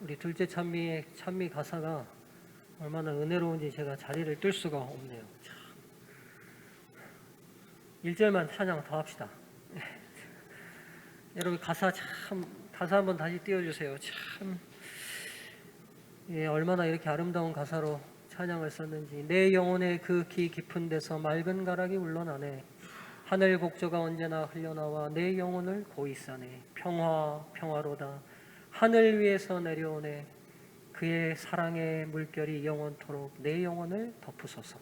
우리 둘째 찬미 가사가 얼마나 은혜로운지 제가 자리를 뜰 수가 없네요. 참. 1절만 찬양 더 합시다. 여러분 가사 한번 다시 띄워주세요. 참 얼마나 이렇게 아름다운 가사로 찬양을 썼는지. 내 영혼의 그 깊은 데서 맑은 가락이 울러나네. 하늘 곡조가 언제나 흘러나와 내 영혼을 고이 싸네. 평화로다. 하늘 위에서 내려오네. 그의 사랑의 물결이 영원토록 내 영혼을 덮으소서.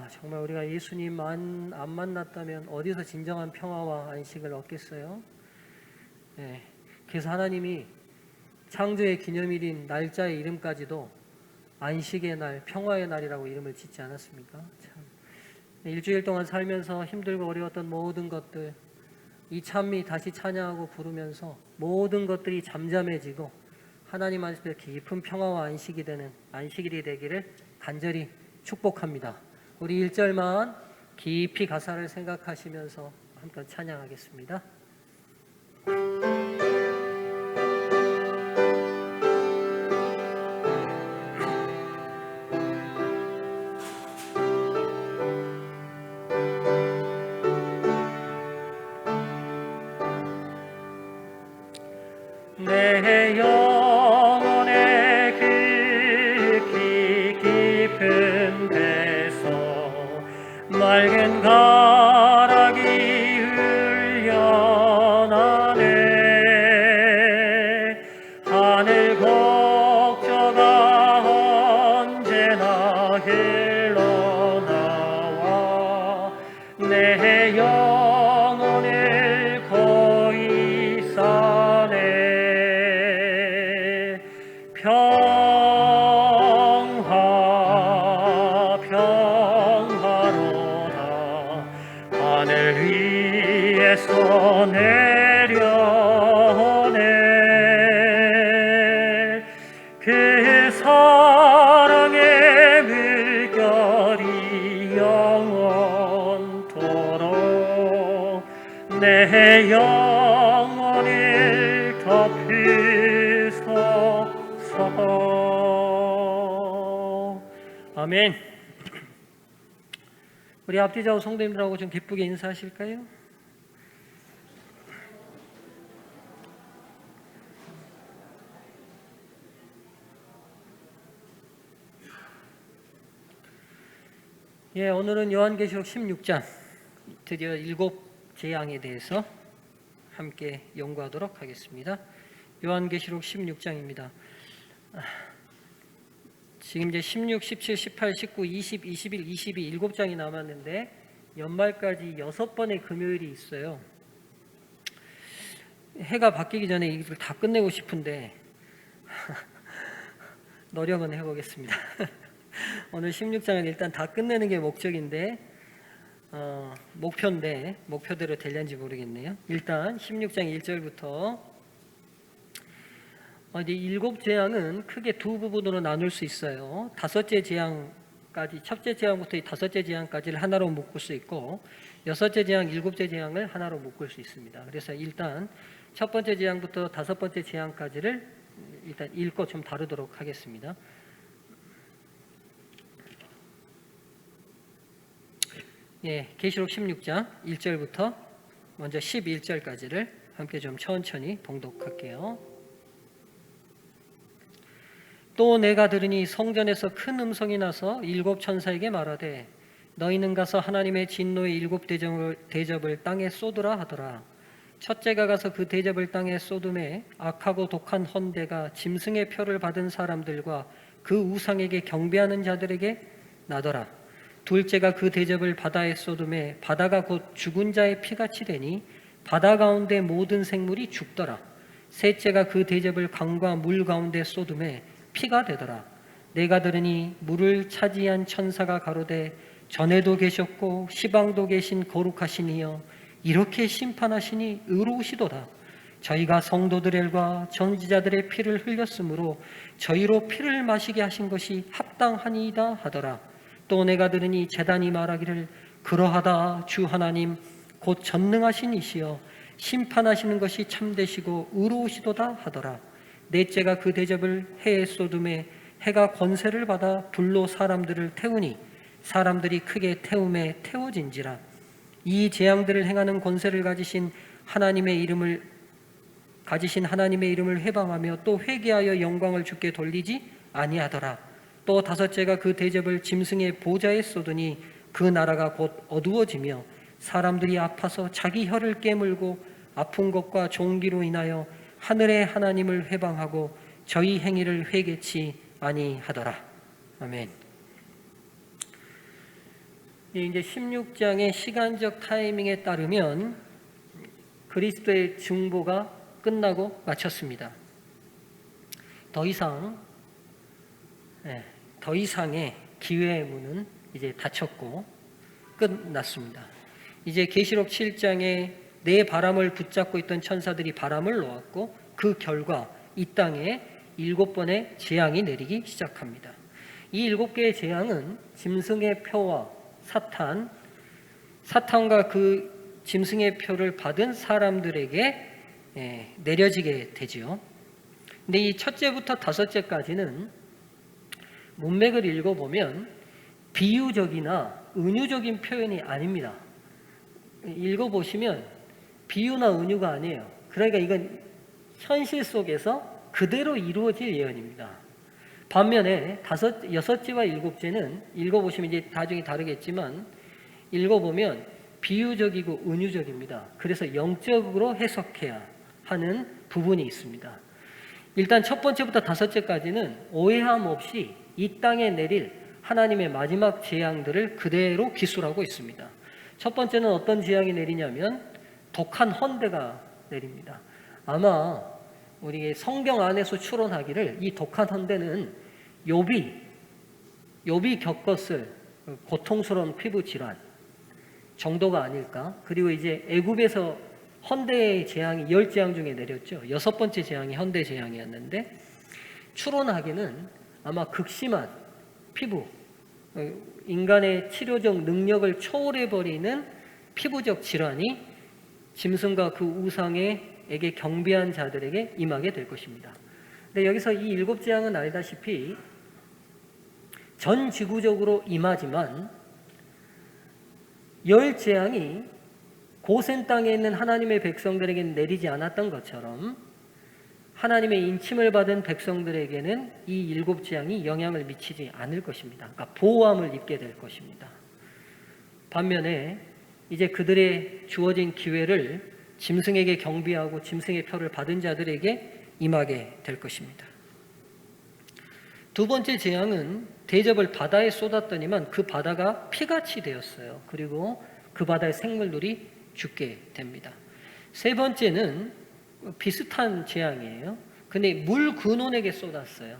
정말 우리가 예수님 안 만났다면 어디서 진정한 평화와 안식을 얻겠어요? 그래서 하나님이 창조의 기념일인 날짜의 이름까지도 안식의 날, 평화의 날이라고 이름을 짓지 않았습니까? 참. 일주일 동안 살면서 힘들고 어려웠던 모든 것들, 이 찬미 다시 찬양하고 부르면서 모든 것들이 잠잠해지고 하나님 안에서 깊은 평화와 안식일이 되기를 간절히 축복합니다. 우리 1절만 깊이 가사를 생각하시면서 함께 찬양하겠습니다. 내 영혼의 깊은 데서 맑은 가락이 흘려나네. 하늘 곡조가 언제나 흘러나와 내 영혼을 고이 싸네. 평화로다. 하늘 위에서 내려오네. 그 사랑의 물결이 영원토록 내 영혼을 덮으소서. 아멘. 우리 앞뒤 좌우 성도님들하고 좀 기쁘게 인사하실까요? 오늘은 요한계시록 16장 드디어 7재앙에 대해서 함께 연구하도록 하겠습니다. 요한계시록 16장입니다. 지금 이제 16, 17, 18, 19, 20, 21, 22 7장이 남았는데 연말까지 6번의 금요일이 있어요. 해가 바뀌기 전에 이걸 다 끝내고 싶은데 노력은 해보겠습니다. 오늘 16장은 일단 다 끝내는 게 목적인데 목표대로 될는지 모르겠네요. 일단 16장 1절부터 이제 7재앙은 크게 두 부분으로 나눌 수 있어요. 5째 재앙까지, 첫째 재앙부터 5째 재앙까지를 하나로 묶을 수 있고 6째 재앙, 7째 재앙을 하나로 묶을 수 있습니다. 그래서 일단 첫 번째 재앙부터 5번째 재앙까지를 일단 읽고 좀 다루도록 하겠습니다. 계시록 16장 1절부터 먼저 11절까지를 함께 좀 천천히 봉독할게요. 또 내가 들으니 성전에서 큰 음성이 나서 7 천사에게 말하되 너희는 가서 하나님의 진노의 7 대접을 땅에 쏟으라 하더라. 첫째가 가서 그 대접을 땅에 쏟음에 악하고 독한 헌대가 짐승의 표를 받은 사람들과 그 우상에게 경배하는 자들에게 나더라. 둘째가 그 대접을 바다에 쏟음에 바다가 곧 죽은 자의 피같이 되니 바다 가운데 모든 생물이 죽더라. 셋째가 그 대접을 강과 물 가운데 쏟음에 피가 되더라. 내가 들으니 물을 차지한 천사가 가로되 전에도 계셨고 시방도 계신 거룩하신 이여 이렇게 심판하시니 의로우시도다. 저희가 성도들과 전지자들의 피를 흘렸으므로 저희로 피를 마시게 하신 것이 합당하니이다 하더라. 또 내가 들으니 제단이 말하기를 그러하다. 주 하나님 곧 전능하신 이시여 심판하시는 것이 참되시고 의로우시도다 하더라. 넷째가 그 대접을 해에 쏟음에 해가 권세를 받아 불로 사람들을 태우니 사람들이 크게 태움에 태워진지라. 이 재앙들을 행하는 권세를 가지신 하나님의 이름을 회방하며 또 회개하여 영광을 주께 돌리지 아니하더라. 또 다섯째가 그 대접을 짐승의 보좌에 쏟으니 그 나라가 곧 어두워지며 사람들이 아파서 자기 혀를 깨물고 아픈 것과 종기로 인하여 하늘의 하나님을 회방하고 저희 행위를 회개치 아니하더라. 아멘. 이제 16장의 시간적 타이밍에 따르면 그리스도의 중보가 끝나고 마쳤습니다. 더 이상의 기회의 문은 이제 닫혔고 끝났습니다. 이제 계시록 7장에 내 바람을 붙잡고 있던 천사들이 바람을 놓았고 그 결과 이 땅에 7번의 재앙이 내리기 시작합니다. 이 7개의 재앙은 짐승의 표와 사탄과 그 짐승의 표를 받은 사람들에게 내려지게 되지요. 근데 이 첫째부터 다섯째까지는 문맥을 읽어보면 비유적이나 은유적인 표현이 아닙니다. 읽어보시면 비유나 은유가 아니에요. 그러니까 이건 현실 속에서 그대로 이루어질 예언입니다. 반면에 여섯째와 일곱째는 읽어보시면 이제 나중에 다르겠지만 읽어보면 비유적이고 은유적입니다. 그래서 영적으로 해석해야 하는 부분이 있습니다. 일단 첫 번째부터 다섯째까지는 오해함 없이 이 땅에 내릴 하나님의 마지막 재앙들을 그대로 기술하고 있습니다. 첫 번째는 어떤 재앙이 내리냐면 독한 헌대가 내립니다. 아마 우리 성경 안에서 추론하기를 이 독한 헌대는 욥이 겪었을 고통스러운 피부 질환 정도가 아닐까. 그리고 이제 애굽에서 헌대의 재앙이 10재앙 중에 내렸죠. 6번째 재앙이 헌대 재앙이었는데 추론하기는 아마 극심한 피부, 인간의 치료적 능력을 초월해버리는 피부적 질환이 짐승과 그 우상에게 경배한 자들에게 임하게 될 것입니다. 근데 여기서 이 7재앙은 알다시피 전 지구적으로 임하지만 10재앙이 고센 땅에 있는 하나님의 백성들에게는 내리지 않았던 것처럼 하나님의 인침을 받은 백성들에게는 이 7재앙이 영향을 미치지 않을 것입니다. 그러니까 보호함을 입게 될 것입니다. 반면에 이제 그들의 주어진 기회를 짐승에게 경배하고 짐승의 표를 받은 자들에게 임하게 될 것입니다. 두 번째 재앙은 대접을 바다에 쏟았더니만 그 바다가 피같이 되었어요. 그리고 그 바다의 생물들이 죽게 됩니다. 세 번째는 비슷한 재앙이에요. 근데 물 근원에게 쏟았어요.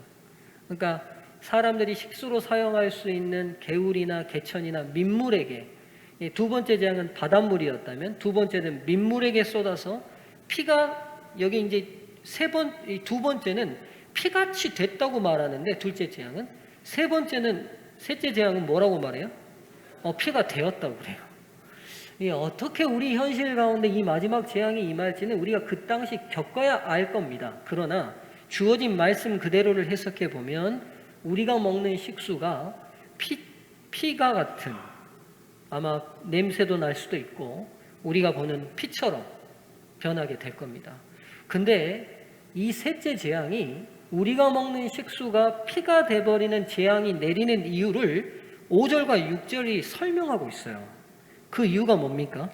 그러니까 사람들이 식수로 사용할 수 있는 개울이나 개천이나 민물에게, 두 번째 재앙은 바닷물이었다면 두 번째는 민물에게 쏟아서 피가, 여기 이제 두 번째는 피같이 됐다고 말하는데 둘째 재앙은, 셋째 재앙은 뭐라고 말해요? 피가 되었다고 그래요. 어떻게 우리 현실 가운데 이 마지막 재앙이 임할지는 우리가 그 당시 겪어야 알 겁니다. 그러나 주어진 말씀 그대로를 해석해 보면 우리가 먹는 식수가 피가 같은, 아마 냄새도 날 수도 있고 우리가 보는 피처럼 변하게 될 겁니다. 근데 이 셋째 재앙이 우리가 먹는 식수가 피가 돼버리는 재앙이 내리는 이유를 5절과 6절이 설명하고 있어요. 그 이유가 뭡니까?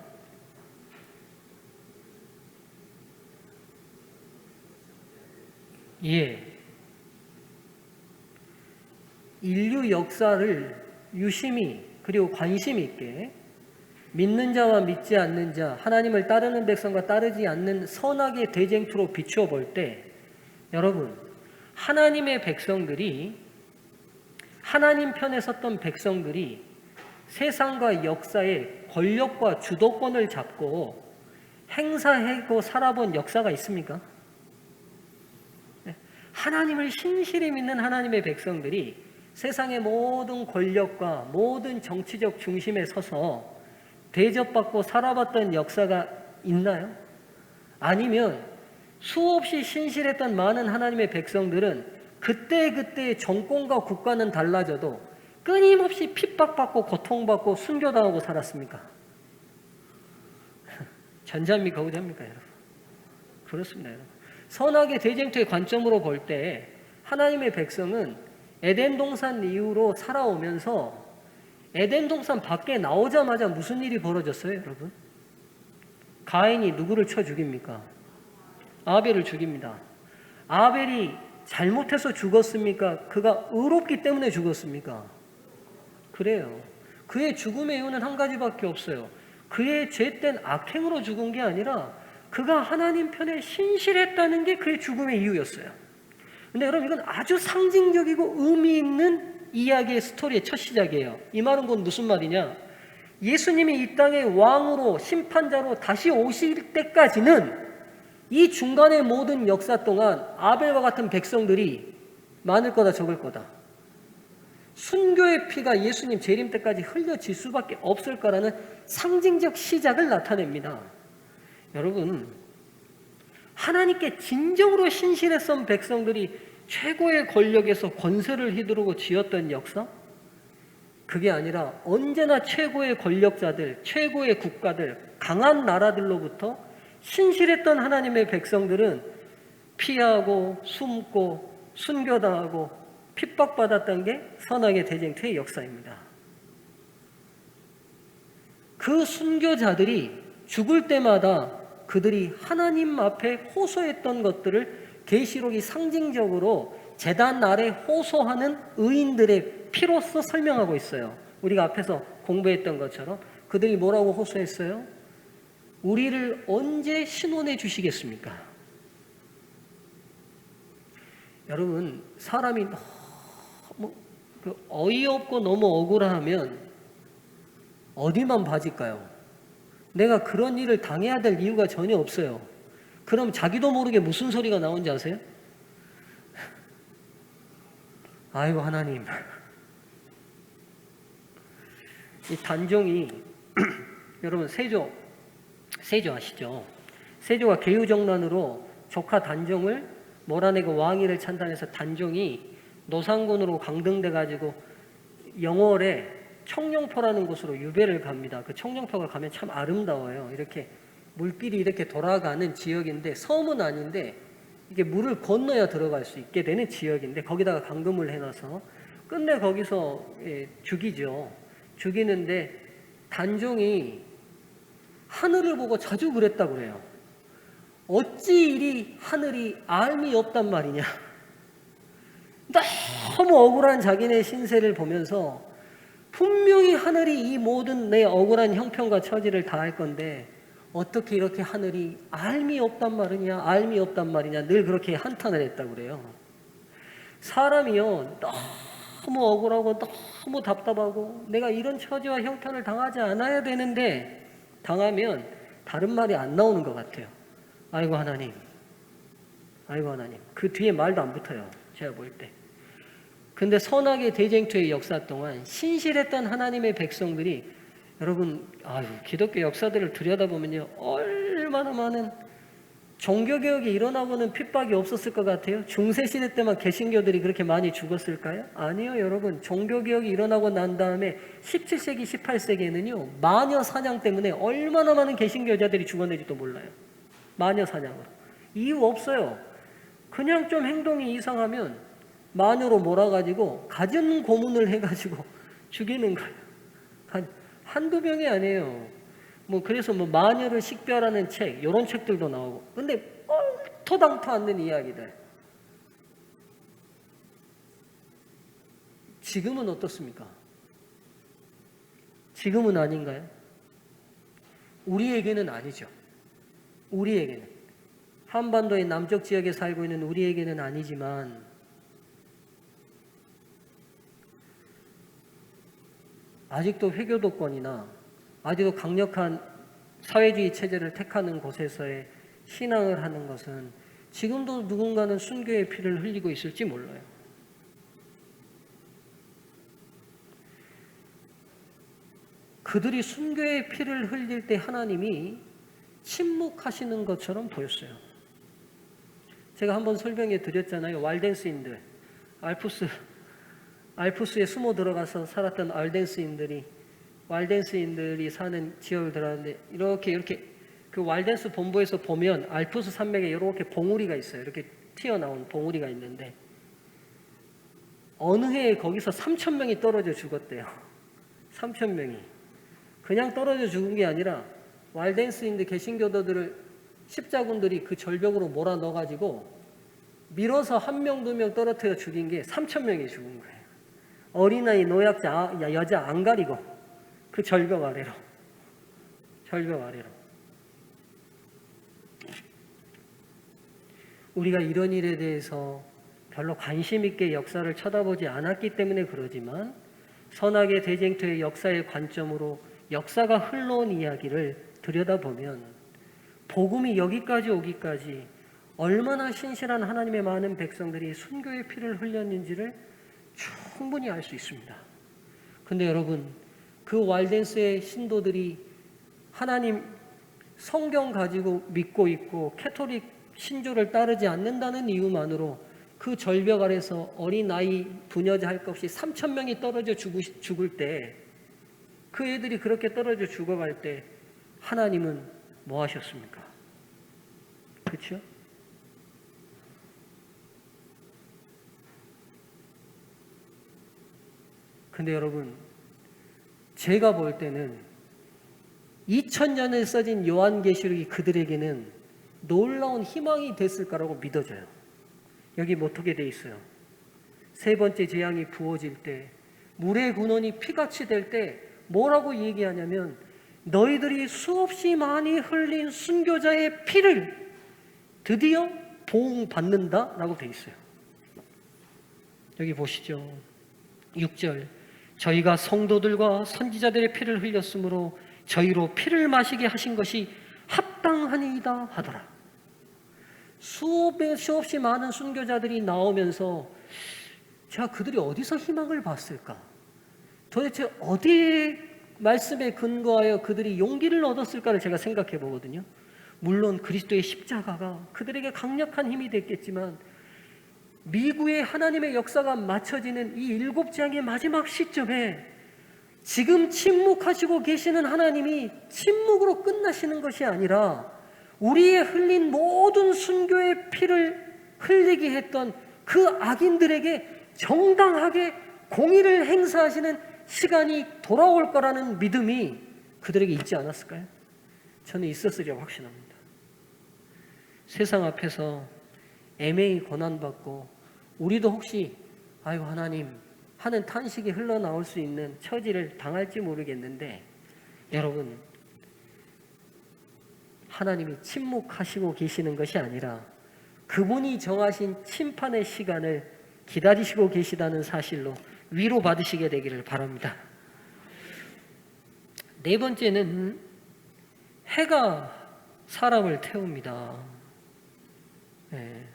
인류 역사를 유심히 그리고 관심 있게 믿는 자와 믿지 않는 자, 하나님을 따르는 백성과 따르지 않는 선악의 대쟁투로 비추어 볼 때, 여러분, 하나님의 백성들이, 하나님 편에 섰던 백성들이 세상과 역사의 권력과 주도권을 잡고 행사하고 살아본 역사가 있습니까? 하나님을 신실히 믿는 하나님의 백성들이 세상의 모든 권력과 모든 정치적 중심에 서서 대접받고 살아봤던 역사가 있나요? 아니면 수없이 신실했던 많은 하나님의 백성들은 그때그때의 정권과 국가는 달라져도 끊임없이 핍박받고 고통받고 순교당하고 살았습니까? 전자입니까 후자입니까 여러분? 그렇습니다 여러분. 선악의 대쟁투의 관점으로 볼 때 하나님의 백성은 에덴 동산 이후로 살아오면서 에덴 동산 밖에 나오자마자 무슨 일이 벌어졌어요 여러분? 가인이 누구를 쳐 죽입니까? 아벨을 죽입니다. 아벨이 잘못해서 죽었습니까? 그가 의롭기 때문에 죽었습니까? 그래요. 그의 죽음의 이유는 한 가지밖에 없어요. 그의 죄된 악행으로 죽은 게 아니라 그가 하나님 편에 신실했다는 게 그의 죽음의 이유였어요. 근데 여러분 이건 아주 상징적이고 의미 있는 이야기의 스토리의 첫 시작이에요. 이 말은 곧 무슨 말이냐? 예수님이 이 땅의 왕으로 심판자로 다시 오실 때까지는 이 중간의 모든 역사 동안 아벨과 같은 백성들이 많을 거다 적을 거다. 순교의 피가 예수님 재림 때까지 흘려질 수밖에 없을 거라는 상징적 시작을 나타냅니다. 여러분, 하나님께 진정으로 신실했던 백성들이 최고의 권력에서 권세를 휘두르고 지었던 역사? 그게 아니라 언제나 최고의 권력자들, 최고의 국가들, 강한 나라들로부터 신실했던 하나님의 백성들은 피하고 숨고 순교당하고 핍박받았던 게 선악의 대쟁투의 역사입니다. 그 순교자들이 죽을 때마다 그들이 하나님 앞에 호소했던 것들을 계시록이 상징적으로 제단 아래 호소하는 의인들의 피로서 설명하고 있어요. 우리가 앞에서 공부했던 것처럼 그들이 뭐라고 호소했어요? 우리를 언제 신원해 주시겠습니까? 여러분, 사람이 너무 어이없고 너무 억울하면 어디만 봐질까요? 내가 그런 일을 당해야 될 이유가 전혀 없어요. 그럼 자기도 모르게 무슨 소리가 나온지 아세요? 아이고 하나님, 이 단종이 여러분 세조 아시죠? 세조가 계유정난으로 조카 단종을 몰아내고 왕위를 찬단해서 단종이 노상군으로 강등돼 가지고 영월에 청룡포라는 곳으로 유배를 갑니다. 그 청룡포가 가면 참 아름다워요. 이렇게 물길이 이렇게 돌아가는 지역인데 섬은 아닌데 이게 물을 건너야 들어갈 수 있게 되는 지역인데 거기다가 강금을 해놔서 끝내 거기서 죽이죠. 죽이는데 단종이 하늘을 보고 자주 그랬다고 그래요. 어찌 이리 하늘이 알미 없단 말이냐. 너무 억울한 자기네 신세를 보면서 분명히 하늘이 이 모든 내 억울한 형편과 처지를 다 할 건데 어떻게 이렇게 하늘이 알미 없단 말이냐 늘 그렇게 한탄을 했다고 그래요. 사람이요 너무 억울하고 너무 답답하고 내가 이런 처지와 형편을 당하지 않아야 되는데 당하면 다른 말이 안 나오는 것 같아요. 아이고 하나님, 아이고 하나님. 그 뒤에 말도 안 붙어요. 제가 볼 때. 근데 선악의 대쟁투의 역사 동안 신실했던 하나님의 백성들이 여러분, 기독교 역사들을 들여다보면요, 얼마나 많은 종교개혁이 일어나고는 핍박이 없었을 것 같아요? 중세시대 때만 개신교들이 그렇게 많이 죽었을까요? 아니요, 여러분. 종교개혁이 일어나고 난 다음에 17세기, 18세기에는요, 마녀 사냥 때문에 얼마나 많은 개신교자들이 죽었는지도 몰라요. 마녀 사냥으로. 이유 없어요. 그냥 좀 행동이 이상하면 마녀로 몰아가지고 가진 고문을 해가지고 죽이는 거예요. 한두 명이 아니에요. 그래서 마녀를 식별하는 책, 이런 책들도 나오고. 근데 얼토당토 않는 이야기들. 지금은 어떻습니까? 지금은 아닌가요? 우리에게는 아니죠. 우리에게는. 한반도의 남쪽 지역에 살고 있는 우리에게는 아니지만 아직도 회교도권이나 아직도 강력한 사회주의 체제를 택하는 곳에서의 신앙을 하는 것은 지금도 누군가는 순교의 피를 흘리고 있을지 몰라요. 그들이 순교의 피를 흘릴 때 하나님이 침묵하시는 것처럼 보였어요. 제가 한번 설명해 드렸잖아요. walden스인들, 알프스에 숨어 들어가서 살았던 walden스인들이 사는 지역을 들어갔는데 이렇게 그 walden스 본부에서 보면 알프스 산맥에 이렇게 봉우리가 있어요. 이렇게 튀어나온 봉우리가 있는데 어느 해에 거기서 3,000명이 떨어져 죽었대요. 3,000명이. 그냥 떨어져 죽은 게 아니라 walden스인들 개신교도들을 십자군들이 그 절벽으로 몰아 넣어가지고 밀어서 1명, 2명 떨어뜨려 죽인 게 3,000명이 죽은 거예요. 어린아이, 노약자, 여자 안 가리고 그 절벽 아래로. 우리가 이런 일에 대해서 별로 관심 있게 역사를 쳐다보지 않았기 때문에 그러지만 선악의 대쟁투의 역사의 관점으로 역사가 흘러온 이야기를 들여다보면 복음이 여기까지 오기까지 얼마나 신실한 하나님의 많은 백성들이 순교의 피를 흘렸는지를 충분히 알 수 있습니다. 근데 여러분, 그 walden스의 신도들이 하나님 성경 가지고 믿고 있고 캐토릭 신조를 따르지 않는다는 이유만으로 그 절벽 아래서 어린아이, 부녀자 할 것 없이 3,000명이 떨어져 죽을 때, 그 애들이 그렇게 떨어져 죽어갈 때 하나님은 뭐 하셨습니까? 그렇죠? 근데 여러분, 제가 볼 때는 2000년에 써진 요한계시록이 그들에게는 놀라운 희망이 됐을 거라고 믿어져요. 여기 어떻게 돼 있어요? 세 번째 재앙이 부어질 때, 물의 근원이 피같이 될 때 뭐라고 얘기하냐면 너희들이 수없이 많이 흘린 순교자의 피를 드디어 보응받는다 라고 돼 있어요. 여기 보시죠. 6절, 저희가 성도들과 선지자들의 피를 흘렸으므로 저희로 피를 마시게 하신 것이 합당하니이다 하더라. 수없이 많은 순교자들이 나오면서 자, 그들이 어디서 희망을 봤을까? 도대체 어디에 말씀에 근거하여 그들이 용기를 얻었을까를 제가 생각해 보거든요. 물론 그리스도의 십자가가 그들에게 강력한 힘이 됐겠지만 미구의 하나님의 역사가 맞춰지는 이 7장의 마지막 시점에 지금 침묵하시고 계시는 하나님이 침묵으로 끝나시는 것이 아니라 우리의 흘린 모든 순교의 피를 흘리게 했던 그 악인들에게 정당하게 공의를 행사하시는 시간이 돌아올 거라는 믿음이 그들에게 있지 않았을까요? 저는 있었으리라고 확신합니다. 세상 앞에서 애매히 고난받고 우리도 혹시 아이고 하나님 하는 탄식이 흘러나올 수 있는 처지를 당할지 모르겠는데 여러분, 하나님이 침묵하시고 계시는 것이 아니라 그분이 정하신 심판의 시간을 기다리시고 계시다는 사실로 위로받으시게 되기를 바랍니다. 네 번째는 해가 사람을 태웁니다. 네.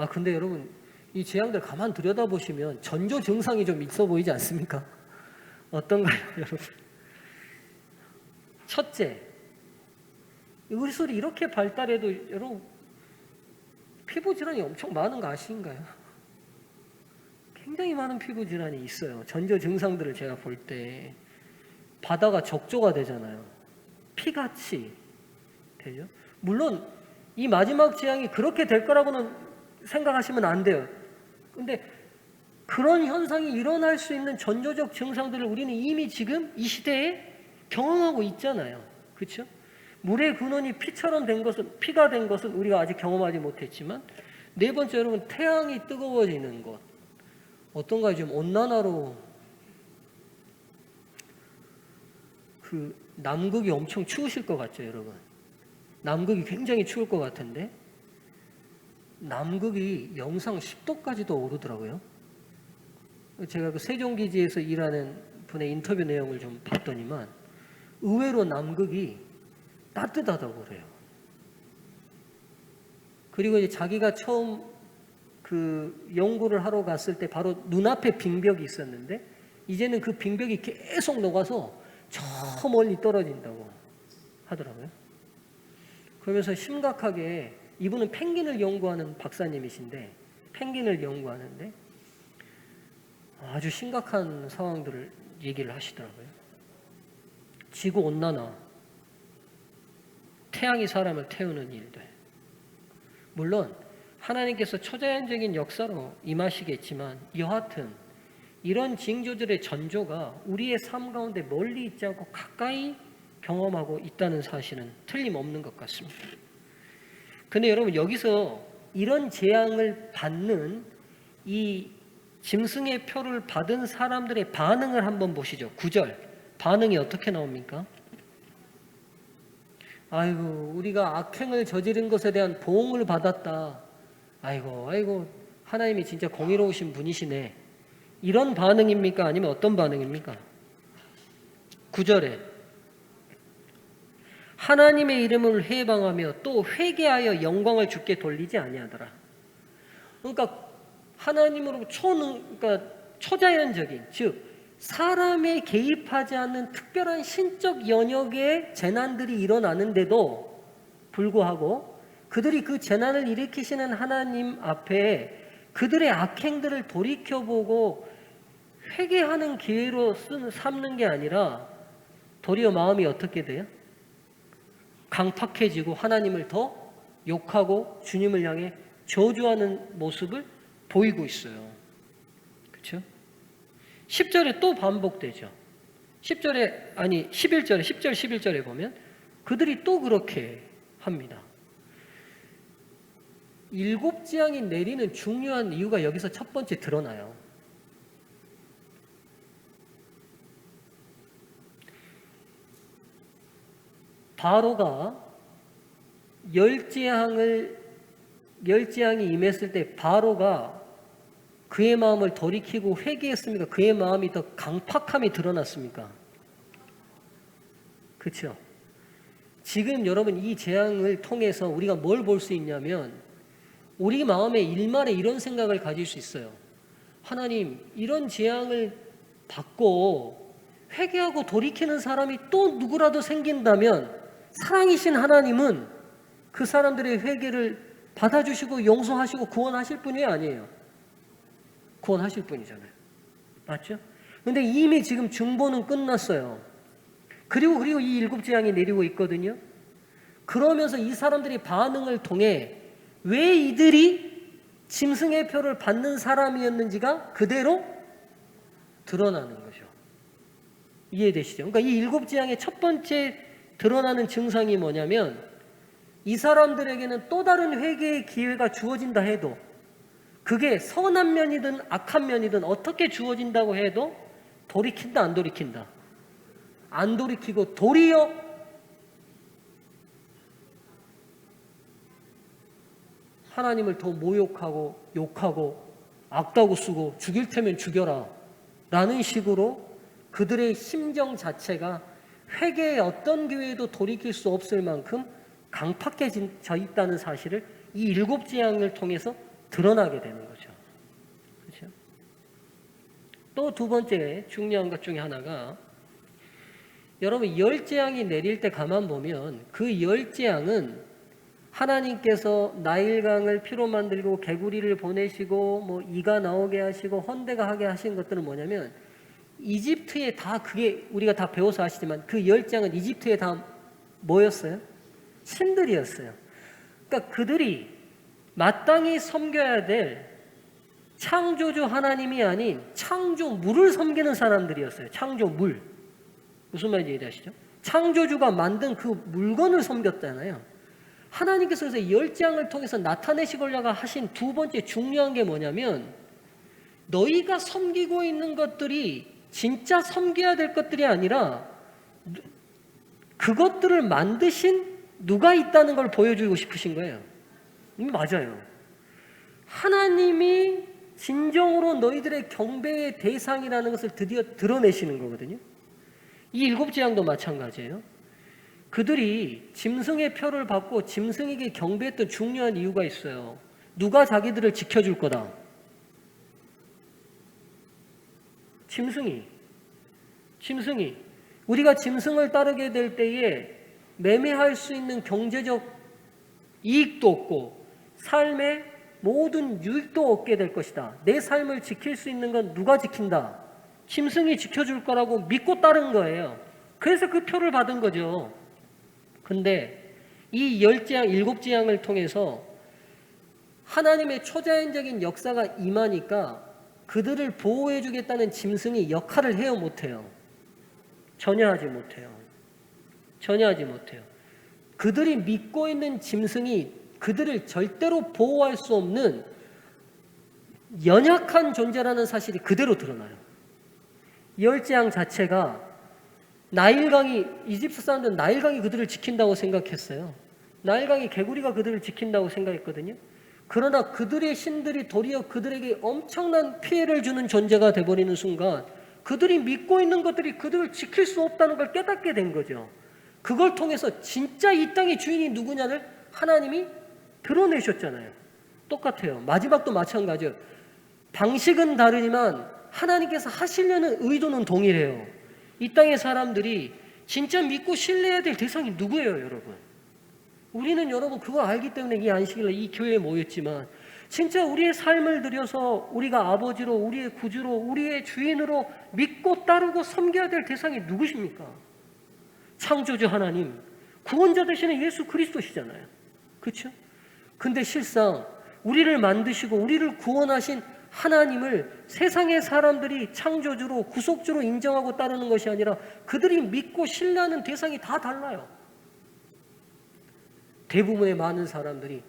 근데 여러분, 이 재앙들 가만 들여다보시면 전조 증상이 좀 있어 보이지 않습니까? 어떤가요, 여러분? 첫째, 의술이 이렇게 발달해도 여러분 피부 질환이 엄청 많은 거 아신가요? 굉장히 많은 피부 질환이 있어요. 전조 증상들을 제가 볼 때 바다가 적조가 되잖아요. 피같이 되죠. 물론 이 마지막 재앙이 그렇게 될 거라고는 생각하시면 안 돼요. 근데 그런 현상이 일어날 수 있는 전조적 증상들을 우리는 이미 지금 이 시대에 경험하고 있잖아요. 그렇죠? 물의 근원이 피처럼 된 것은, 피가 된 것은 우리가 아직 경험하지 못했지만, 네 번째 여러분, 태양이 뜨거워지는 것. 어떤가요? 지금 온난화로 그 남극이 엄청 추우실 것 같죠, 여러분? 남극이 굉장히 추울 것 같은데 남극이 영상 10도까지도 오르더라고요. 제가 그 세종기지에서 일하는 분의 인터뷰 내용을 좀 봤더니만 의외로 남극이 따뜻하다고 그래요. 그리고 이제 자기가 처음 그 연구를 하러 갔을 때 바로 눈앞에 빙벽이 있었는데 이제는 그 빙벽이 계속 녹아서 저 멀리 떨어진다고 하더라고요. 그러면서 심각하게 이분은 펭귄을 연구하는 박사님이신데 펭귄을 연구하는데 아주 심각한 상황들을 얘기를 하시더라고요. 지구온난화, 태양이 사람을 태우는 일들. 물론 하나님께서 초자연적인 역사로 임하시겠지만 여하튼 이런 징조들의 전조가 우리의 삶 가운데 멀리 있지 않고 가까이 경험하고 있다는 사실은 틀림없는 것 같습니다. 근데 여러분 여기서 이런 재앙을 받는 이 짐승의 표를 받은 사람들의 반응을 한번 보시죠. 9절 반응이 어떻게 나옵니까? 아이고 우리가 악행을 저지른 것에 대한 보응을 받았다. 아이고 하나님이 진짜 공의로우신 분이시네. 이런 반응입니까? 아니면 어떤 반응입니까? 9절에 하나님의 이름을 회방하며 또 회개하여 영광을 주께 돌리지 아니하더라. 그러니까 하나님으로 그러니까 초자연적인 즉 사람에 개입하지 않는 특별한 신적 영역의 재난들이 일어나는데도 불구하고 그들이 그 재난을 일으키시는 하나님 앞에 그들의 악행들을 돌이켜보고 회개하는 기회로 삼는 게 아니라 도리어 마음이 어떻게 돼요? 강팍해지고 하나님을 더 욕하고 주님을 향해 저주하는 모습을 보이고 있어요. 그렇죠? 10절에 또 반복되죠. 11절에 10절 11절에 보면 그들이 또 그렇게 합니다. 7 재앙이 내리는 중요한 이유가 여기서 첫 번째 드러나요. 바로가 열 재앙이 임했을 때 바로가 그의 마음을 돌이키고 회개했습니까? 그의 마음이 더 강팍함이 드러났습니까? 그렇죠? 지금 여러분 이 재앙을 통해서 우리가 뭘 볼 수 있냐면 우리 마음에 일말에 이런 생각을 가질 수 있어요. 하나님 이런 재앙을 받고 회개하고 돌이키는 사람이 또 누구라도 생긴다면 사랑이신 하나님은 그 사람들의 회개를 받아주시고 용서하시고 구원하실 분이 아니에요. 구원하실 분이잖아요. 맞죠? 근데 이미 지금 중보는 끝났어요. 그리고 이 7 재앙이 내리고 있거든요. 그러면서 이 사람들이 반응을 통해 왜 이들이 짐승의 표를 받는 사람이었는지가 그대로 드러나는 거죠. 이해되시죠? 그러니까 이 7 재앙의 첫 번째 드러나는 증상이 뭐냐면 이 사람들에게는 또 다른 회개의 기회가 주어진다 해도 그게 선한 면이든 악한 면이든 어떻게 주어진다고 해도 돌이킨다 안 돌이킨다? 안 돌이키고 도리어 하나님을 더 모욕하고 욕하고 악다고 쓰고 죽일 테면 죽여라 라는 식으로 그들의 심정 자체가 회개의 어떤 기회에도 돌이킬 수 없을 만큼 강팍해져 있다는 사실을 이 7 재앙을 통해서 드러나게 되는 거죠. 그렇죠? 또 두 번째 중요한 것 중에 하나가 여러분 10 재앙이 내릴 때 가만 보면 그 10 재앙은 하나님께서 나일강을 피로 만들고 개구리를 보내시고 뭐 이가 나오게 하시고 헌대가 하게 하신 것들은 뭐냐면 이집트에 다 그게 우리가 다 배워서 아시지만 그 10 재앙은 이집트에 다 뭐였어요? 신들이었어요. 그러니까 그들이 마땅히 섬겨야 될 창조주 하나님이 아닌 창조물을 섬기는 사람들이었어요. 창조물. 무슨 말인지 이해하시죠? 창조주가 만든 그 물건을 섬겼잖아요. 하나님께서 그래서 10 재앙을 통해서 나타내시고자 하신 두 번째 중요한 게 뭐냐면 너희가 섬기고 있는 것들이 진짜 섬겨야 될 것들이 아니라 그것들을 만드신 누가 있다는 걸 보여주고 싶으신 거예요. 맞아요. 하나님이 진정으로 너희들의 경배의 대상이라는 것을 드디어 드러내시는 거거든요. 이 7 재앙도 마찬가지예요. 그들이 짐승의 표를 받고 짐승에게 경배했던 중요한 이유가 있어요. 누가 자기들을 지켜줄 거다. 짐승이. 우리가 짐승을 따르게 될 때에 매매할 수 있는 경제적 이익도 얻고 삶의 모든 유익도 얻게 될 것이다. 내 삶을 지킬 수 있는 건 누가 지킨다? 짐승이 지켜줄 거라고 믿고 따른 거예요. 그래서 그 표를 받은 거죠. 근데 이 10재앙, 7재앙을 통해서 하나님의 초자연적인 역사가 임하니까 그들을 보호해 주겠다는 짐승이 역할을 해요, 못해요? 전혀 하지 못해요. 전혀 하지 못해요. 그들이 믿고 있는 짐승이 그들을 절대로 보호할 수 없는 연약한 존재라는 사실이 그대로 드러나요. 열재앙 자체가 나일강이, 이집트 사람들은 나일강이 그들을 지킨다고 생각했어요. 나일강이 개구리가 그들을 지킨다고 생각했거든요. 그러나 그들의 신들이 도리어 그들에게 엄청난 피해를 주는 존재가 되어버리는 순간 그들이 믿고 있는 것들이 그들을 지킬 수 없다는 걸 깨닫게 된 거죠. 그걸 통해서 진짜 이 땅의 주인이 누구냐를 하나님이 드러내셨잖아요. 똑같아요. 마지막도 마찬가지예요. 방식은 다르지만 하나님께서 하시려는 의도는 동일해요. 이 땅의 사람들이 진짜 믿고 신뢰해야 될 대상이 누구예요, 여러분? 우리는 여러분 그걸 알기 때문에 이 안식일날 이 교회에 모였지만 진짜 우리의 삶을 들여서 우리가 아버지로, 우리의 구주로, 우리의 주인으로 믿고 따르고 섬겨야 될 대상이 누구십니까? 창조주 하나님, 구원자 되시는 예수 그리스도시잖아요. 그렇죠? 근데 실상 우리를 만드시고 우리를 구원하신 하나님을 세상의 사람들이 창조주로 구속주로 인정하고 따르는 것이 아니라 그들이 믿고 신뢰하는 대상이 다 달라요. 대부분의 많은 사람들이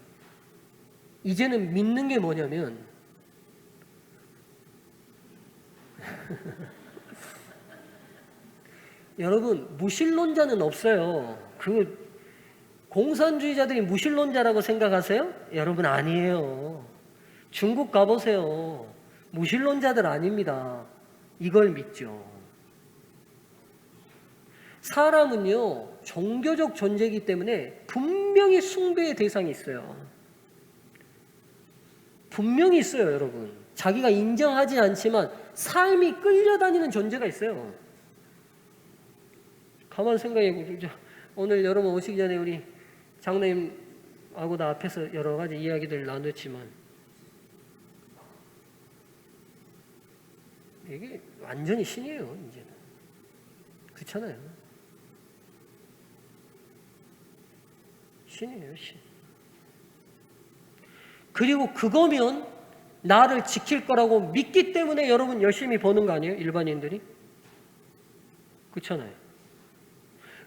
이제는 믿는 게 뭐냐면 여러분 무신론자는 없어요. 그 공산주의자들이 무신론자라고 생각하세요? 여러분 아니에요. 중국 가보세요. 무신론자들 아닙니다. 이걸 믿죠. 사람은요, 종교적 존재이기 때문에 분명히 숭배의 대상이 있어요. 분명히 있어요, 여러분. 자기가 인정하지 않지만 삶이 끌려다니는 존재가 있어요. 가만 생각해 보세요. 오늘 여러분 오시기 전에 우리 장로님하고 나 앞에서 여러 가지 이야기들 나눴지만 이게 완전히 신이에요, 이제는. 그렇잖아요. 신이에요, 신. 그리고 그거면 나를 지킬 거라고 믿기 때문에 여러분 열심히 버는 거 아니에요? 일반인들이? 그렇잖아요.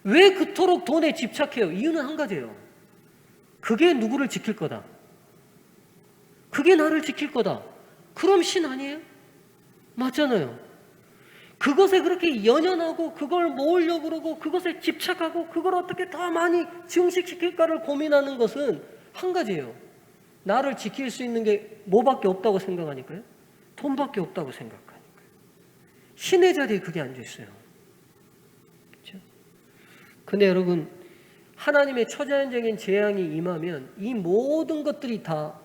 왜 그토록 돈에 집착해요? 이유는 한 가지예요. 그게 누구를 지킬 거다. 그게 나를 지킬 거다. 그럼 신 아니에요? 맞잖아요. 그것에 그렇게 연연하고 그걸 모으려고 그러고 그것에 집착하고 그걸 어떻게 더 많이 증식시킬까를 고민하는 것은 한 가지예요. 나를 지킬 수 있는 게 뭐밖에 없다고 생각하니까요? 돈밖에 없다고 생각하니까요. 신의 자리에 그게 앉아있어요. 그렇죠? 근데 여러분 하나님의 초자연적인 재앙이 임하면 이 모든 것들이 다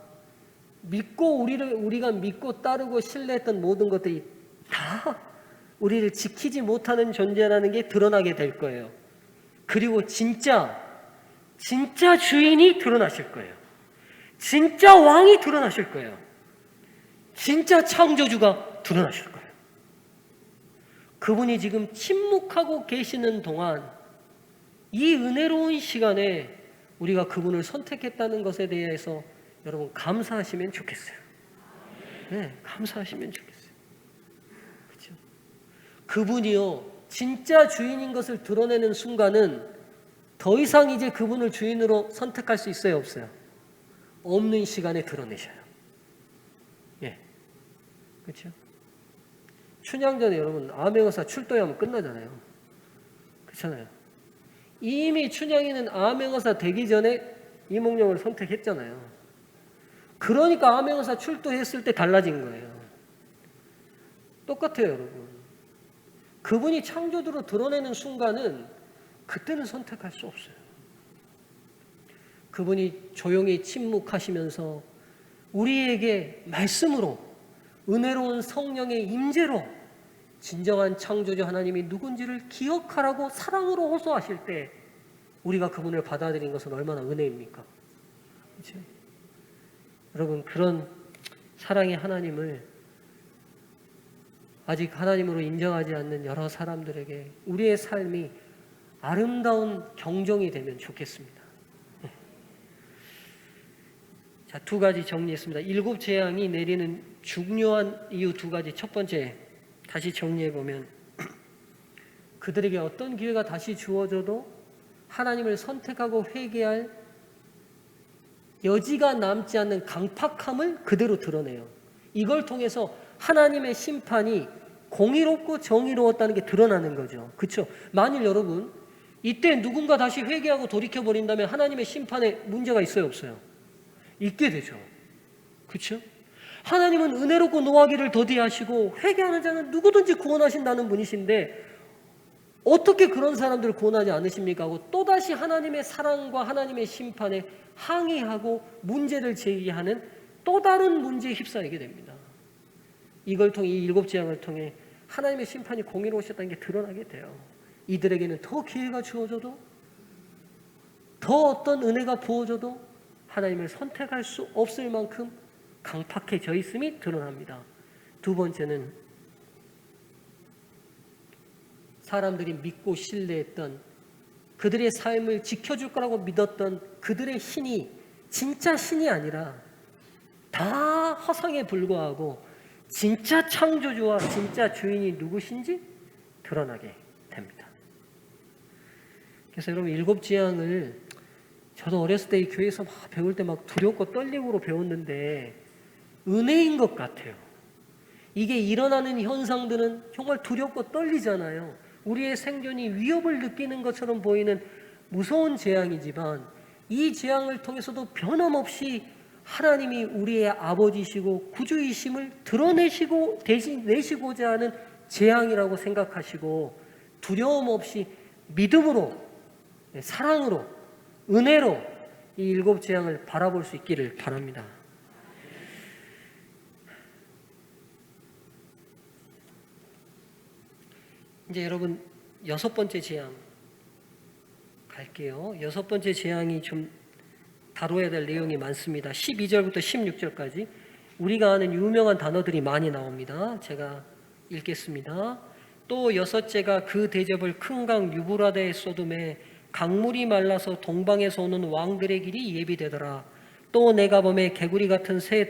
믿고 우리가 믿고 따르고 신뢰했던 모든 것들이 다 우리를 지키지 못하는 존재라는 게 드러나게 될 거예요. 그리고 진짜 주인이 드러나실 거예요. 진짜 왕이 드러나실 거예요. 진짜 창조주가 드러나실 거예요. 그분이 지금 침묵하고 계시는 동안 이 은혜로운 시간에 우리가 그분을 선택했다는 것에 대해서 여러분 감사하시면 좋겠어요. 네, 감사하시면 좋겠어요. 그렇죠? 그분이요 진짜 주인인 것을 드러내는 순간은 더 이상 이제 그분을 주인으로 선택할 수 있어요, 없어요? 없는 시간에 드러내셔요. 예, 그렇죠? 춘향 전에 여러분 암행어사 출도하면 끝나잖아요. 그렇잖아요. 이미 춘향이는 암행어사 되기 전에 이몽룡을 선택했잖아요. 그러니까 암행어사 출도했을 때 달라진 거예요. 똑같아요, 여러분. 그분이 창조주로 드러내는 순간은 그때는 선택할 수 없어요. 그분이 조용히 침묵하시면서 우리에게 말씀으로 은혜로운 성령의 임재로 진정한 창조주 하나님이 누군지를 기억하라고 사랑으로 호소하실 때 우리가 그분을 받아들인 것은 얼마나 은혜입니까? 그렇죠? 여러분, 그런 사랑의 하나님을 아직 하나님으로 인정하지 않는 여러 사람들에게 우리의 삶이 아름다운 경종이 되면 좋겠습니다. 자, 두 가지 정리했습니다. 7 재앙이 내리는 중요한 이유 두 가지. 첫 번째, 다시 정리해 보면 그들에게 어떤 기회가 다시 주어져도 하나님을 선택하고 회개할 여지가 남지 않는 강팍함을 그대로 드러내요. 이걸 통해서 하나님의 심판이 공의롭고 정의로웠다는 게 드러나는 거죠. 그렇죠? 만일 여러분 이때 누군가 다시 회개하고 돌이켜버린다면 하나님의 심판에 문제가 있어요, 없어요? 있게 되죠. 그렇죠? 하나님은 은혜롭고 노하기를 더디하시고 회개하는 자는 누구든지 구원하신다는 분이신데 어떻게 그런 사람들을 구원하지 않으십니까? 하고 또다시 하나님의 사랑과 하나님의 심판에 항의하고 문제를 제기하는 또 다른 문제에 휩싸이게 됩니다. 이걸 통해, 이 7 재앙을 통해 하나님의 심판이 공의로우셨다는 게 드러나게 돼요. 이들에게는 더 기회가 주어져도, 더 어떤 은혜가 부어져도 하나님을 선택할 수 없을 만큼 강팍해져 있음이 드러납니다. 두 번째는 사람들이 믿고 신뢰했던, 그들의 삶을 지켜줄 거라고 믿었던 그들의 신이 진짜 신이 아니라 다 허상에 불과하고 진짜 창조주와 진짜 주인이 누구신지 드러나게 됩니다. 그래서 여러분 7 재앙을 저도 어렸을 때 이 교회에서 막 배울 때 막 두렵고 떨림으로 배웠는데 은혜인 것 같아요. 이게 일어나는 현상들은 정말 두렵고 떨리잖아요. 우리의 생존이 위협을 느끼는 것처럼 보이는 무서운 재앙이지만 이 재앙을 통해서도 변함없이 하나님이 우리의 아버지시고 구주이심을 드러내시고 내시고자 하는 재앙이라고 생각하시고 두려움 없이 믿음으로, 사랑으로, 은혜로 이 7 재앙을 바라볼 수 있기를 바랍니다. 이제 여러분 6번째 재앙 갈게요. 6번째 재앙이 좀 다뤄야 될 내용이 많습니다. 12절부터 16절까지 우리가 아는 유명한 단어들이 많이 나옵니다. 제가 읽겠습니다. 또 6째가 그 대접을 큰 강 유브라데에 쏟음에 강물이 말라서 동방에서 오는 왕들의 길이 예비되더라. 또 내가 범에 개구리 같은 새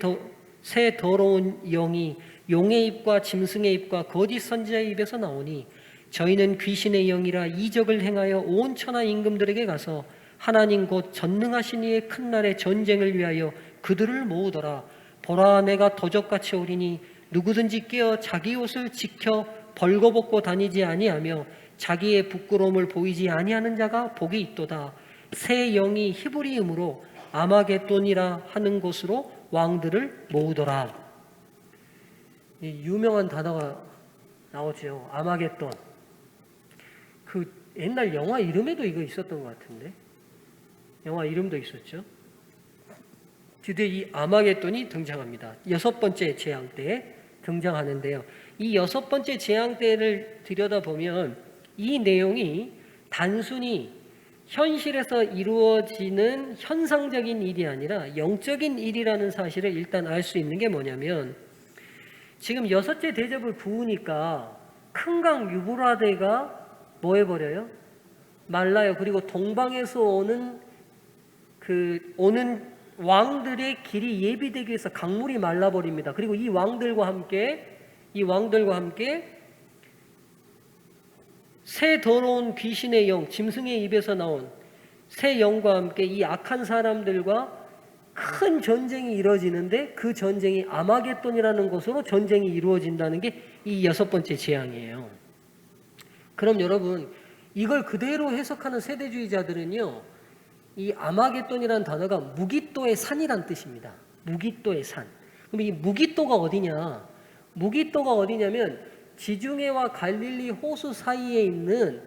더러운 영이 용의 입과 짐승의 입과 거짓 선지자의 입에서 나오니 저희는 귀신의 영이라 이적을 행하여 온 천하 임금들에게 가서 하나님 곧 전능하신 이의 큰 날의 전쟁을 위하여 그들을 모으더라. 보라, 내가 도적같이 오리니 누구든지 깨어 자기 옷을 지켜 벌거벗고 다니지 아니하며 자기의 부끄러움을 보이지 아니하는 자가 복이 있도다. 새 영이 히브리음으로 아마겟돈이라 하는 곳으로 왕들을 모으더라. 유명한 단어가 나오죠. 아마겟돈. 그 옛날 영화 이름에도 이거 있었던 것 같은데, 영화 이름도 있었죠. 드디어 이 아마겟돈이 등장합니다. 6번째 재앙 때에 등장하는데요. 이 6번째 재앙 때를 들여다보면 이 내용이 단순히 현실에서 이루어지는 현상적인 일이 아니라 영적인 일이라는 사실을 일단 알 수 있는 게 뭐냐면, 지금 6째 대접을 부으니까 큰 강 유브라데가 뭐 해버려요? 말라요. 그리고 동방에서 오는 왕들의 길이 예비되기 위해서 강물이 말라버립니다. 그리고 이 왕들과 함께 새 더러운 귀신의 영, 짐승의 입에서 나온 새 영과 함께 이 악한 사람들과 큰 전쟁이 이루어지는데 그 전쟁이 아마겟돈이라는 곳으로 전쟁이 이루어진다는 게 이 6번째 재앙이에요. 그럼 여러분, 이걸 그대로 해석하는 세대주의자들은요, 이 아마겟돈이라는 단어가 무기또의 산이란 뜻입니다. 무기또의 산. 그럼 이 무기또가 어디냐? 무기또가 어디냐면 지중해와 갈릴리 호수 사이에 있는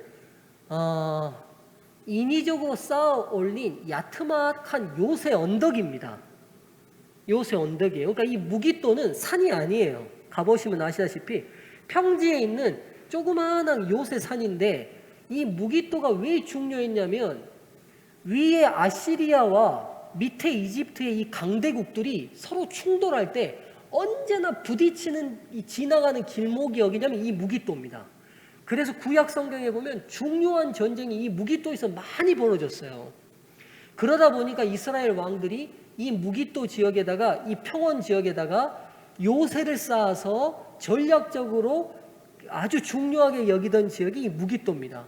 인위적으로 쌓아 올린 야트막한 요새 언덕입니다. 요새 언덕이에요. 그러니까 이 무기또는 산이 아니에요. 가보시면 아시다시피 평지에 있는 조그마한 요새 산인데, 이 무기또가 왜 중요했냐면 위에 아시리아와 밑에 이집트의 이 강대국들이 서로 충돌할 때 언제나 부딪히는 이 지나가는 길목이 어디냐면 이 무기또입니다. 그래서 구약 성경에 보면 중요한 전쟁이 이 무기또에서 많이 벌어졌어요. 그러다 보니까 이스라엘 왕들이 이 무기또 지역에다가 이 평원 지역에다가 요새를 쌓아서 전략적으로 아주 중요하게 여기던 지역이 이 무기또입니다.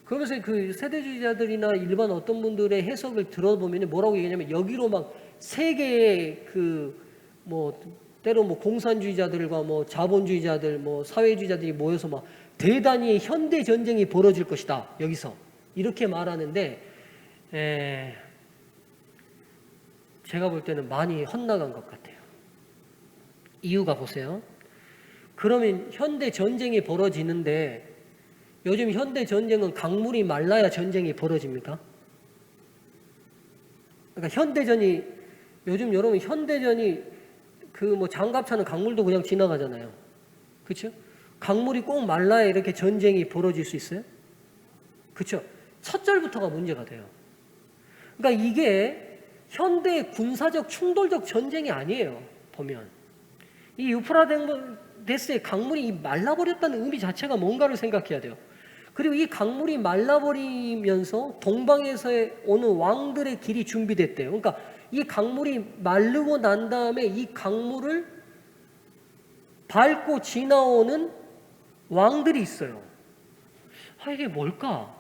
그러면서 그 세대주의자들이나 일반 어떤 분들의 해석을 들어보면 뭐라고 얘기하냐면 여기로 막 세계의 때로 공산주의자들과 자본주의자들 사회주의자들이 모여서 막 대단히 현대 전쟁이 벌어질 것이다. 여기서 이렇게 말하는데 제가 볼 때는 많이 헛나간 것 같아요. 이유가 보세요. 그러면 현대 전쟁이 벌어지는데 요즘 현대 전쟁은 강물이 말라야 전쟁이 벌어집니까? 그러니까 현대전이 요즘 여러분 현대전이 장갑차는 강물도 그냥 지나가잖아요. 그렇죠? 강물이 꼭 말라야 이렇게 전쟁이 벌어질 수 있어요? 그렇죠? 첫 절부터가 문제가 돼요. 그러니까 이게 현대 군사적 충돌적 전쟁이 아니에요. 보면 이 유프라데스의 강물이 말라버렸다는 의미 자체가 뭔가를 생각해야 돼요. 그리고 이 강물이 말라버리면서 동방에서의 어느 왕들의 길이 준비됐대요. 그러니까 이 강물이 마르고 난 다음에 이 강물을 밟고 지나오는 왕들이 있어요. 이게 뭘까?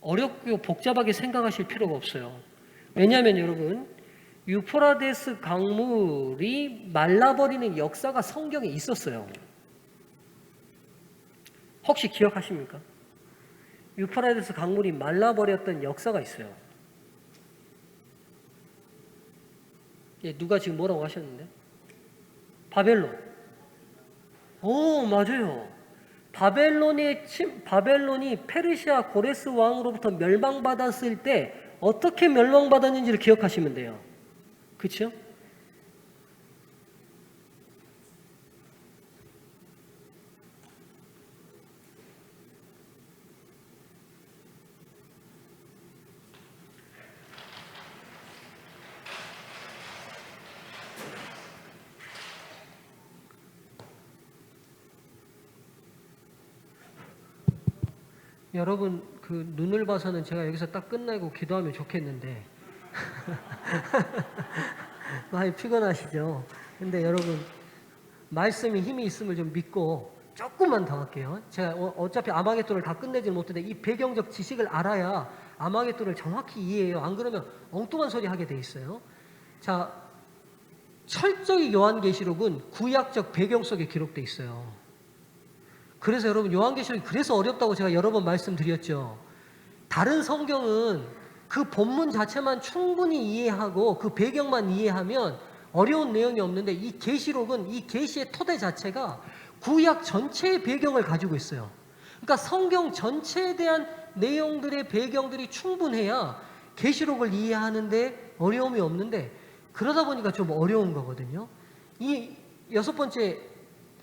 어렵고 복잡하게 생각하실 필요가 없어요. 왜냐하면 여러분 유프라데스 강물이 말라버리는 역사가 성경에 있었어요. 혹시 기억하십니까? 유프라데스 강물이 말라버렸던 역사가 있어요. 누가 지금 뭐라고 하셨는데? 바벨론. 맞아요. 바벨론이 페르시아 고레스 왕으로부터 멸망받았을 때 어떻게 멸망받았는지를 기억하시면 돼요. 그렇죠? 여러분 그 눈을 봐서는 제가 여기서 딱 끝나고 기도하면 좋겠는데 많이 피곤하시죠? 근데 여러분 말씀이 힘이 있음을 좀 믿고 조금만 더 할게요. 제가 어차피 아마겟돈을 다 끝내지는 못했는데 이 배경적 지식을 알아야 아마겟돈을 정확히 이해해요. 안 그러면 엉뚱한 소리 하게 돼 있어요. 자, 철저히 요한계시록은 구약적 배경 속에 기록돼 있어요. 그래서 여러분 요한계시록이 그래서 어렵다고 제가 여러 번 말씀드렸죠. 다른 성경은 그 본문 자체만 충분히 이해하고 그 배경만 이해하면 어려운 내용이 없는데 이 계시록은 이 계시의 토대 자체가 구약 전체의 배경을 가지고 있어요. 그러니까 성경 전체에 대한 내용들의 배경들이 충분해야 계시록을 이해하는데 어려움이 없는데 그러다 보니까 좀 어려운 거거든요. 이 6번째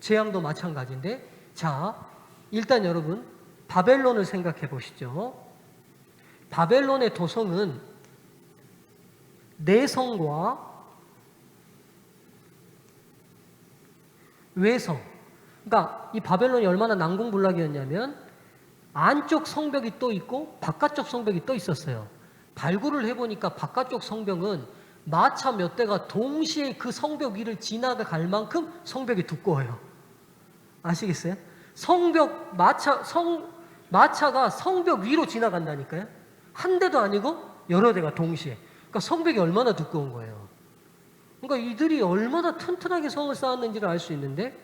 재앙도 마찬가지인데 자, 일단 여러분 바벨론을 생각해 보시죠. 바벨론의 도성은 내성과 외성. 그러니까 이 바벨론이 얼마나 난공불락이었냐면 안쪽 성벽이 또 있고 바깥쪽 성벽이 또 있었어요. 발굴을 해보니까 바깥쪽 성벽은 마차 몇 대가 동시에 그 성벽 위를 지나갈 만큼 성벽이 두꺼워요. 아시겠어요? 마차가 성벽 위로 지나간다니까요. 한 대도 아니고 여러 대가 동시에. 그러니까 성벽이 얼마나 두꺼운 거예요. 그러니까 이들이 얼마나 튼튼하게 성을 쌓았는지를 알 수 있는데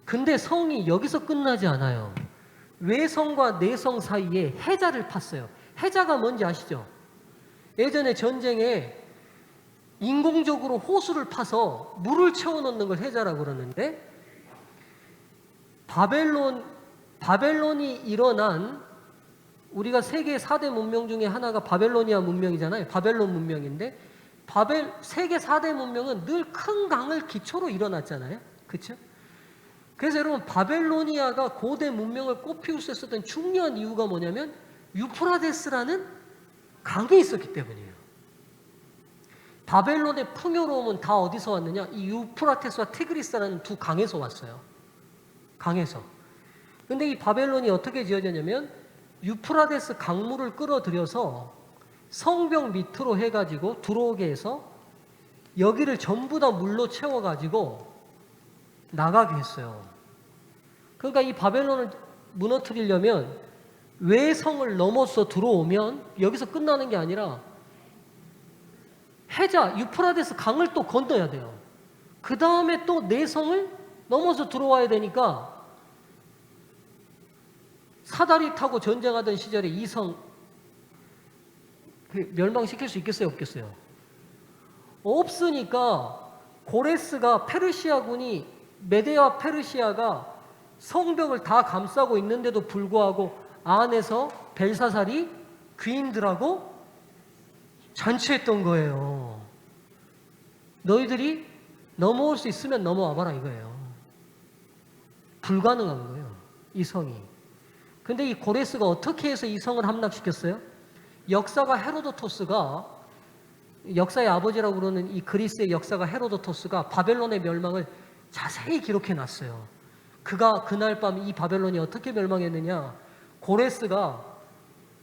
근데 성이 여기서 끝나지 않아요. 외성과 내성 사이에 해자를 팠어요. 해자가 뭔지 아시죠? 예전에 전쟁에 인공적으로 호수를 파서 물을 채워넣는 걸 해자라고 그러는데 바벨론이 일어난 우리가 세계 4대 문명 중에 하나가 바벨로니아 문명이잖아요. 바벨론 문명인데 세계 4대 문명은 늘 큰 강을 기초로 일어났잖아요. 그렇죠? 그래서 여러분 바벨로니아가 고대 문명을 꽃피울 수 있었던 중요한 이유가 뭐냐면 유프라데스라는 강이 있었기 때문이에요. 바벨론의 풍요로움은 다 어디서 왔느냐? 이 유프라테스와 티그리스라는 두 강에서 왔어요. 강에서. 근데 이 바벨론이 어떻게 지어졌냐면 유프라테스 강물을 끌어들여서 성벽 밑으로 해가지고 들어오게 해서 여기를 전부 다 물로 채워가지고 나가게 했어요. 그러니까 이 바벨론을 무너뜨리려면 외성을 넘어서 들어오면 여기서 끝나는 게 아니라 해자, 유프라테스 강을 또 건너야 돼요. 그 다음에 또 내성을 넘어서 들어와야 되니까 사다리 타고 전쟁하던 시절에 이성 멸망시킬 수 있겠어요? 없겠어요? 없으니까 고레스가 페르시아군이 메데와 페르시아가 성벽을 다 감싸고 있는데도 불구하고 안에서 벨사살이 귀인들하고 잔치했던 거예요. 너희들이 넘어올 수 있으면 넘어와 봐라 이거예요. 불가능한 거예요. 이 성이. 근데 이 고레스가 어떻게 해서 이 성을 함락시켰어요? 역사가 헤로도토스가 역사의 아버지라고 부르는 이 그리스의 역사가 헤로도토스가 바벨론의 멸망을 자세히 기록해 놨어요. 그가 그날 밤 이 바벨론이 어떻게 멸망했느냐? 고레스가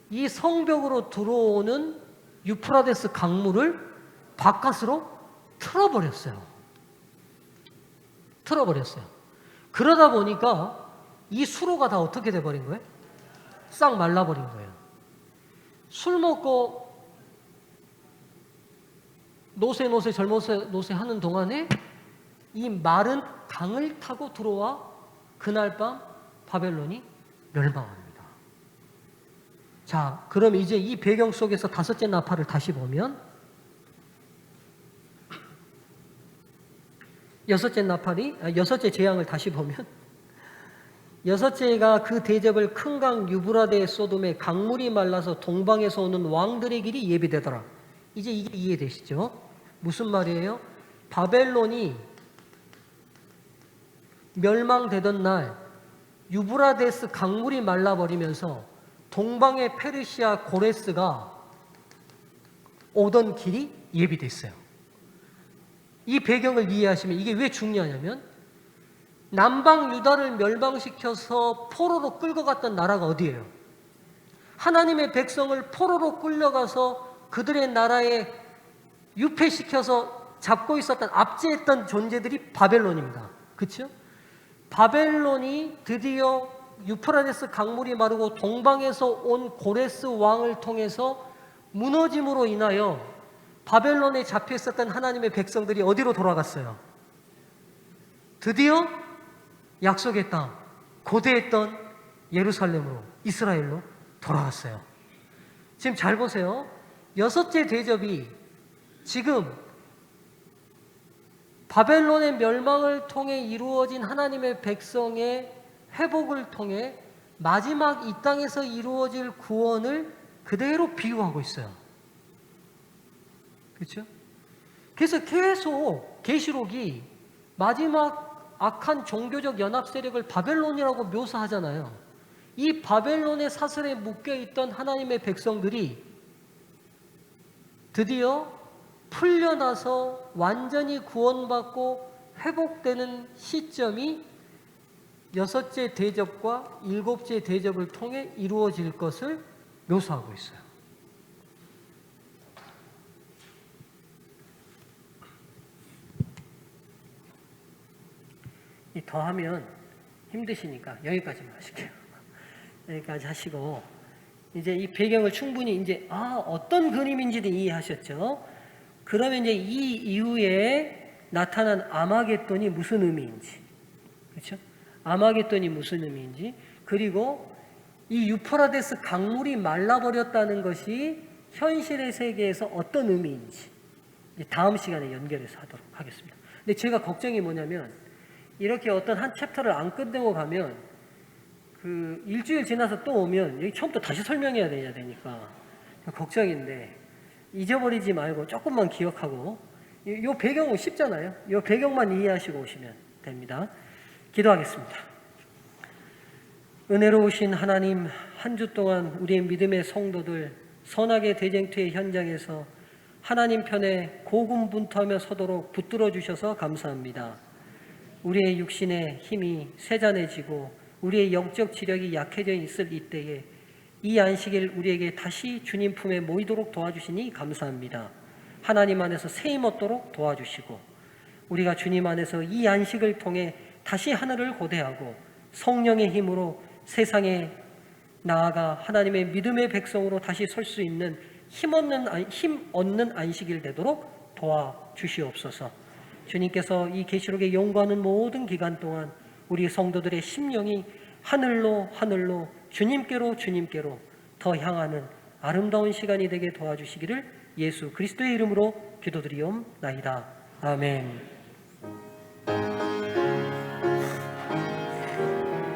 이 성벽으로 들어오는 유프라데스 강물을 바깥으로 틀어버렸어요. 틀어버렸어요. 그러다 보니까 이 수로가 다 어떻게 돼버린 거예요? 싹 말라버린 거예요. 술 먹고 노세 젊어세 하는 동안에 이 마른 강을 타고 들어와 그날 밤 바벨론이 멸망합니다. 자, 그럼 이제 이 배경 속에서 다섯째 나팔을 다시 보면 여섯째 재앙을 다시 보면 여섯째가 그 대접을 큰 강 유브라데에 쏟음에 강물이 말라서 동방에서 오는 왕들의 길이 예비되더라. 이제 이게 이해되시죠? 무슨 말이에요? 바벨론이 멸망되던 날 유브라데스 강물이 말라버리면서 동방의 페르시아 고레스가 오던 길이 예비됐어요. 이 배경을 이해하시면 이게 왜 중요하냐면 남방 유다를 멸망시켜서 포로로 끌고 갔던 나라가 어디예요? 하나님의 백성을 포로로 끌려가서 그들의 나라에 유폐시켜서 잡고 있었던 압제했던 존재들이 바벨론입니다. 그렇죠? 바벨론이 드디어 유프라데스 강물이 마르고 동방에서 온 고레스 왕을 통해서 무너짐으로 인하여 바벨론에 잡혀 있었던 하나님의 백성들이 어디로 돌아갔어요? 드디어 약속의 땅, 고대했던 예루살렘으로, 이스라엘로 돌아갔어요. 지금 잘 보세요. 여섯째 대접이 지금 바벨론의 멸망을 통해 이루어진 하나님의 백성의 회복을 통해 마지막 이 땅에서 이루어질 구원을 그대로 비유하고 있어요. 그렇죠? 그래서 계속 계시록이 마지막 악한 종교적 연합 세력을 바벨론이라고 묘사하잖아요. 이 바벨론의 사슬에 묶여있던 하나님의 백성들이 드디어 풀려나서 완전히 구원받고 회복되는 시점이 여섯째 대접과 일곱째 대접을 통해 이루어질 것을 묘사하고 있어요. 더하면 힘드시니까 여기까지만 하실게요. 여기까지 하시고 이제 이 배경을 충분히 이제 어떤 그림인지도 이해하셨죠? 그러면 이제 이 이후에 나타난 아마겟돈이 무슨 의미인지, 그렇죠? 아마겟돈이 무슨 의미인지, 그리고 이 유프라데스 강물이 말라버렸다는 것이 현실의 세계에서 어떤 의미인지 다음 시간에 연결해서 하도록 하겠습니다. 근데 제가 걱정이 뭐냐면 이렇게 어떤 한 챕터를 안 끝내고 가면 그 일주일 지나서 또 오면 여기 처음부터 다시 설명해야 되니까 걱정인데 잊어버리지 말고 조금만 기억하고 이 배경은 쉽잖아요. 이 배경만 이해하시고 오시면 됩니다. 기도하겠습니다. 은혜로우신 하나님, 한 주 동안 우리의 믿음의 성도들 선악의 대쟁투의 현장에서 하나님 편에 고군분투하며 서도록 붙들어 주셔서 감사합니다. 우리의 육신의 힘이 세잔해지고 우리의 영적 지력이 약해져 있을 이때에 이 안식일 우리에게 다시 주님 품에 모이도록 도와주시니 감사합니다. 하나님 안에서 새 힘 얻도록 도와주시고 우리가 주님 안에서 이 안식을 통해 다시 하늘을 고대하고 성령의 힘으로 세상에 나아가 하나님의 믿음의 백성으로 다시 설 수 있는 힘 얻는 안식일 되도록 도와주시옵소서. 주님께서 이 계시록에 연구하는 모든 기간 동안 우리 성도들의 심령이 하늘로 주님께로 더 향하는 아름다운 시간이 되게 도와주시기를 예수 그리스도의 이름으로 기도드리옵나이다. 아멘.